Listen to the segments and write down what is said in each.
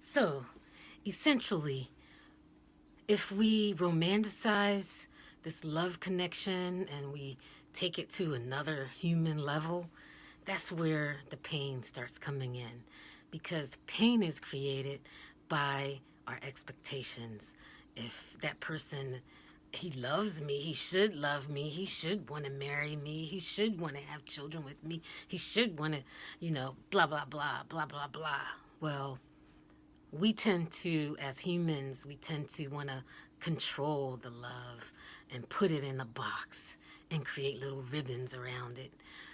So, essentially, if we romanticize this love connection and we take it to another human level, that's where the pain starts coming in. Because pain is created by our expectations. If that person, he loves me, he should love me, he should want to marry me, he should want to have children with me, he should want to, blah, blah, blah, blah, blah, blah. Well, we tend to, as humans, we tend to want to control the love and put it in a box and create little ribbons around it.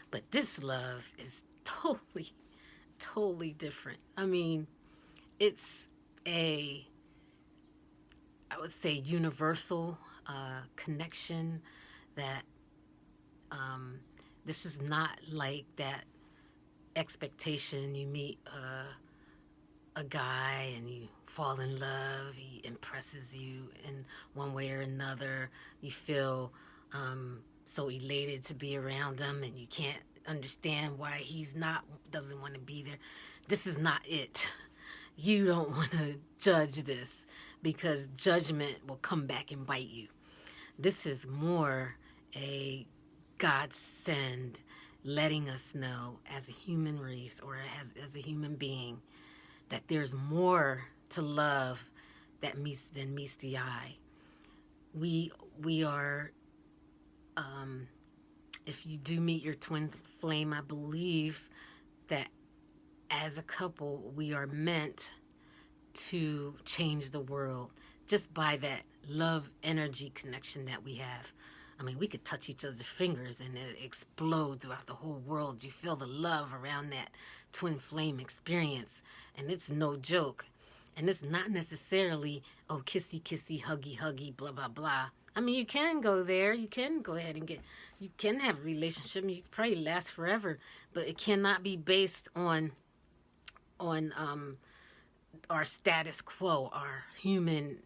But this love is totally, totally different. I mean, it's I would say, universal connection that this is not like that expectation. You meet a guy and you fall in love, he impresses you in one way or another, you feel so elated to be around him and you can't understand why doesn't want to be there. This is not it. You don't want to judge this because judgment will come back and bite you. This is more a godsend letting us know as a human race or as a human being that there's more to love than meets the eye. We are, if you do meet your twin flame, I believe that as a couple, we are meant to change the world just by that love energy connection that we have. I mean, we could touch each other's fingers and it explode throughout the whole world. You feel the love around that twin flame experience, and it's no joke. And it's not necessarily, oh, kissy, kissy, huggy, huggy, blah, blah, blah. I mean, you can go there. You can go ahead and you can have a relationship. You can probably last forever, but it cannot be based on our status quo, our human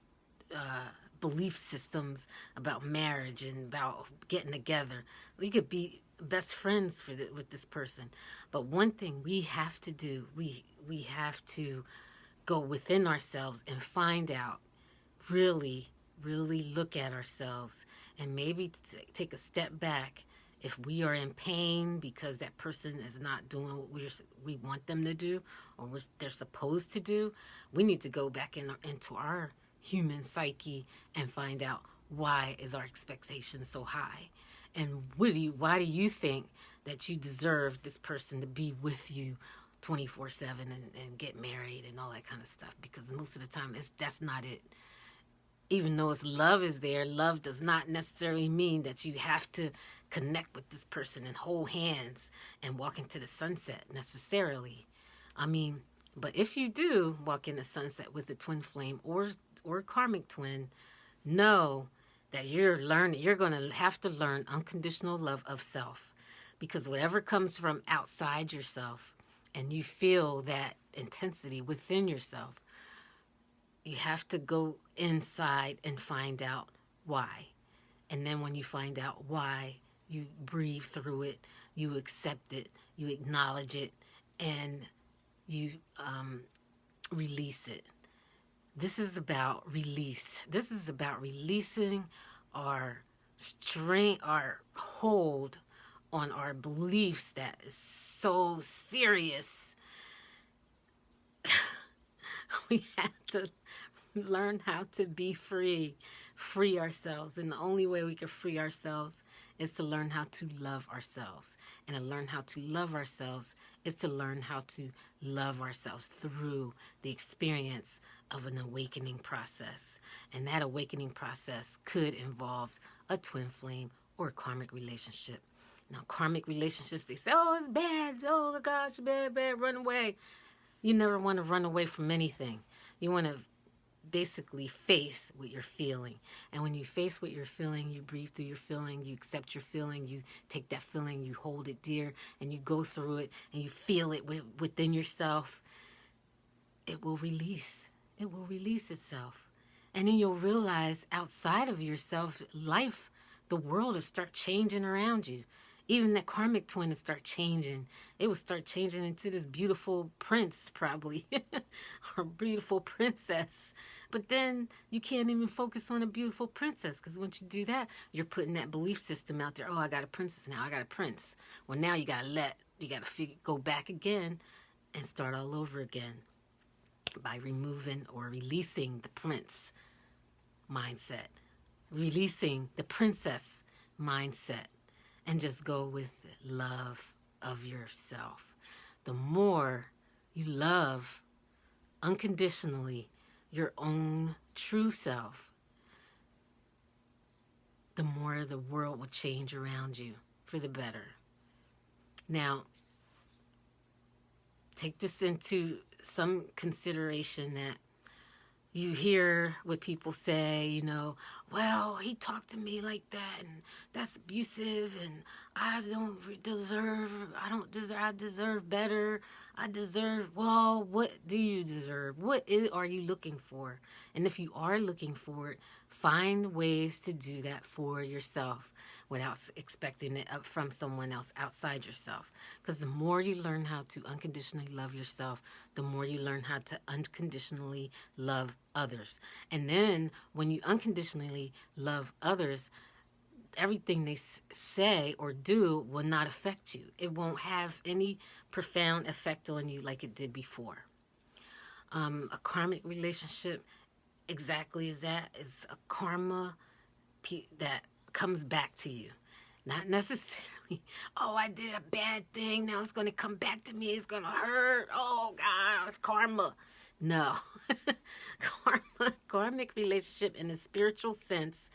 belief systems about marriage and about getting together. We could be best friends with this person, but one thing we have to do, we have to go within ourselves and find out, really, really look at ourselves and maybe take a step back. If we are in pain because that person is not doing what we want them to do or they're supposed to do, we need to go back into our human psyche and find out, why is our expectation so high? And why do you think that you deserve this person to be with you 24/7 and get married and all that kind of stuff? Because most of the time that's not it. Even though love is there, love does not necessarily mean that you have to connect with this person and hold hands and walk into the sunset necessarily. I mean, but if you do walk in the sunset with a twin flame or karmic twin, know that you're going to have to learn unconditional love of self. Because whatever comes from outside yourself and you feel that intensity within yourself, you have to go inside and find out why. And then when you find out why, you breathe through it, you accept it, you acknowledge it, and you release it. This is about release. This is about releasing our our hold on our beliefs that is so serious. We have to learn how to be free ourselves. And the only way we can free ourselves is to learn how to love ourselves. And to learn how to love ourselves is to learn how to love ourselves through the experience of an awakening process. And that awakening process could involve a twin flame or a karmic relationship. Now, karmic relationships, they say, oh, it's bad. Oh, my gosh, bad, run away. You never want to run away from anything. You want to basically face what you're feeling. And when you face what you're feeling, you breathe through your feeling, you accept your feeling, you take that feeling, you hold it dear, and you go through it, and you feel it within yourself. It will release. It will release itself. And then you'll realize outside of yourself, life, the world will start changing around you. even that karmic twin to start changing. It would start changing into this beautiful prince, probably, or beautiful princess. But then you can't even focus on a beautiful princess, because once you do that, you're putting that belief system out there. Oh, I got a princess now. I got a prince. Well, now you got to go back again and start all over again by removing or releasing the prince mindset, releasing the princess mindset, and just go with love of yourself. The more you love unconditionally your own true self, the more the world will change around you for the better. Now, take this into some consideration that you hear what people say, you know, well, he talked to me like that, and that's abusive, and I deserve better. Well, what do you deserve? Are you looking for? And if you are looking for it, find ways to do that for yourself without expecting it up from someone else outside yourself. Because the more you learn how to unconditionally love yourself, the more you learn how to unconditionally love others. And then when you unconditionally love others, everything they say or do will not affect you. It won't have any profound effect on you like it did before. A karmic relationship exactly is that. It's a karma that comes back to you. Not necessarily, oh, I did a bad thing, now it's going to come back to me, it's going to hurt, oh God, it's karma. No. Karmic relationship in a spiritual sense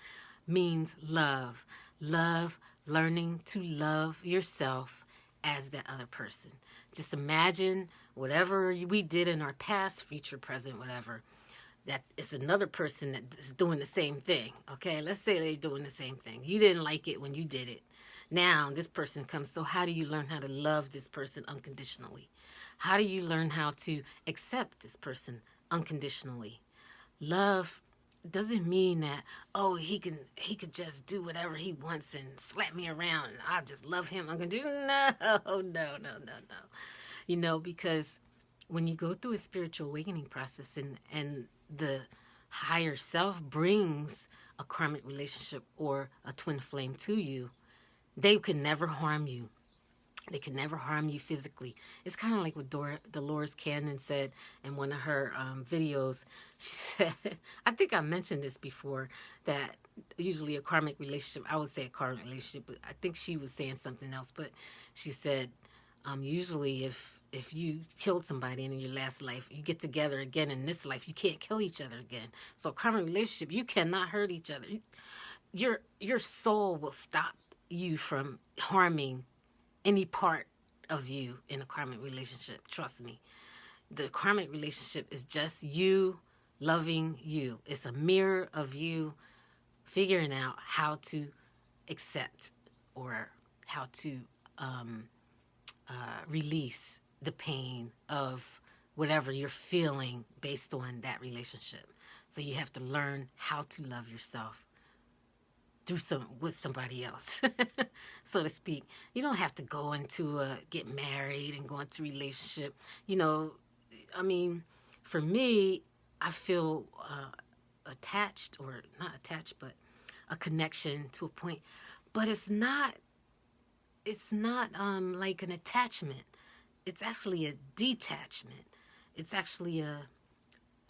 means love. Love, learning to love yourself as that other person. Just imagine whatever we did in our past, future, present, whatever, that is another person that is doing the same thing. Okay, let's say they're doing the same thing. You didn't like it when you did it. Now this person comes. So how do you learn how to love this person unconditionally? How do you learn how to accept this person unconditionally? Love doesn't mean that, oh, he could just do whatever he wants and slap me around and I just love him unconditionally. No. You know, because when you go through a spiritual awakening process and the higher self brings a karmic relationship or a twin flame to you, they can never harm you. They can never harm you physically. It's kind of like what Dolores Cannon said in one of her videos. She said, I think I mentioned this before, that usually a karmic relationship, I would say a karmic relationship, but I think she was saying something else. But she said, usually if you killed somebody in your last life, you get together again in this life, you can't kill each other again. So a karmic relationship, you cannot hurt each other. Your soul will stop you from harming any part of you in a karmic relationship. Trust me. The karmic relationship is just you loving you. It's a mirror of you figuring out how to accept or how to release the pain of whatever you're feeling based on that relationship. So you have to learn how to love yourself with somebody else, so to speak. You don't have to go into get married and go into a relationship. You know, I mean, for me, I feel attached, or not attached, but a connection to a point. But it's not like an attachment. It's actually a detachment. It's actually a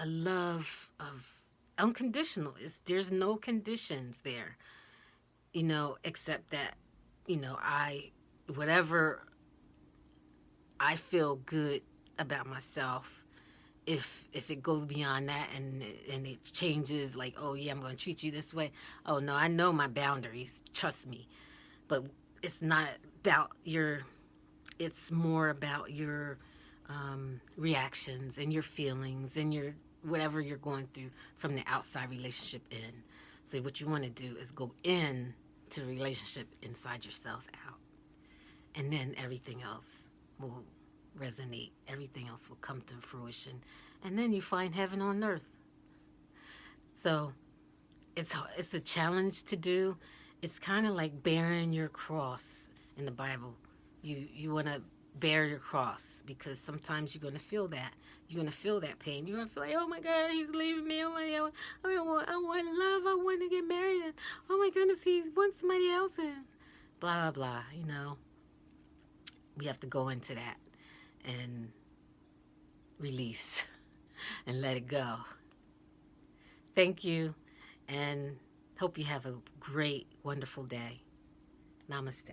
love of unconditional. There's no conditions there, you know, except that, you know, whatever I feel good about myself, if it goes beyond that and it changes, like, oh yeah, I'm going to treat you this way. Oh no, I know my boundaries. Trust me. But it's not about it's more about your reactions and your feelings and your whatever you're going through from the outside relationship in. So what you want to do is go in to the relationship inside yourself out. And then everything else will resonate. Everything else will come to fruition. And then you find heaven on earth. So it's a challenge to do. It's kind of like bearing your cross. in the Bible. You want to bear your cross, because sometimes you're going to feel that. You're going to feel that pain. You're going to feel like, oh my God, he's leaving me. Oh my God, I want love. I want to get married. And oh my goodness, he wants somebody else. And blah, blah, blah. We have to go into that and release and let it go. Thank you, and hope you have a great, wonderful day. Namaste.